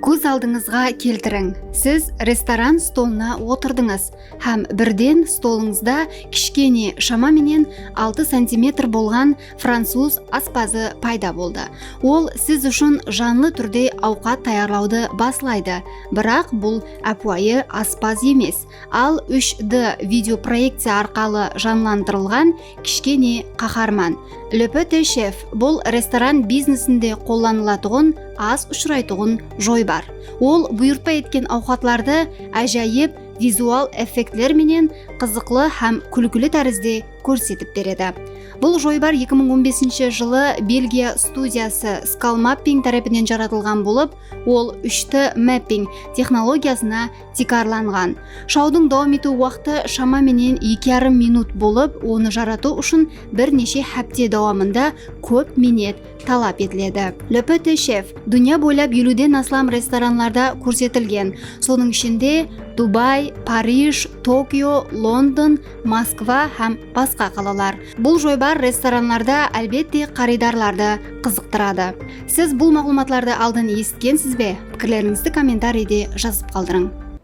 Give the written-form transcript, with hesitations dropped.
Көз алдыңызға келтірің. Сіз ресторан столына отырдыңыз, һәм бірден столыңызда кішкене шамаменен 6 сантиметр болған француз аспазы пайда болды. Ол сіз үшін жанлы түрде ауқат таярлауды баслайды, бірақ бұл әпуайы аспаз емес, ал 3D видеопроекция арқалы жанландырылған кішкене қаһарман. Le Petit Chef бұл ресторан бизнесінде қолданылатұғын аз ұшырайтұғын жойбар. Ол бұйыртпа еткен ауқатларды әжайып визуал эффектлер менен қызықлы һәм күлкілі тәрізде көрсетіп береді. Бұл жойбар 2015 жылы Бельгия студиясы Skull Mapping тарапынан жаратылған болып, ол 3D mapping технологиясына тикарланған. Шаудың дауам ету уақыты шамаменен 2,5 минут болып, оны жарату үшін бірнеше хапте дауамында көп минет талап етіледі. Le Petit Chef дүния бойлап 50-ден астам ресторанларда көрсетілген. Соның ішінде Дубай, Париж, Токио, Лондон, Москва һәм басқа қалалар. Бұл жойбар ресторанларда әлбетте қаридарларды қызықтырады. Сіз бұл мағлұматларды алдын естігенсіз бе? Пікірлеріңізді комментарийде жазып қалдырың.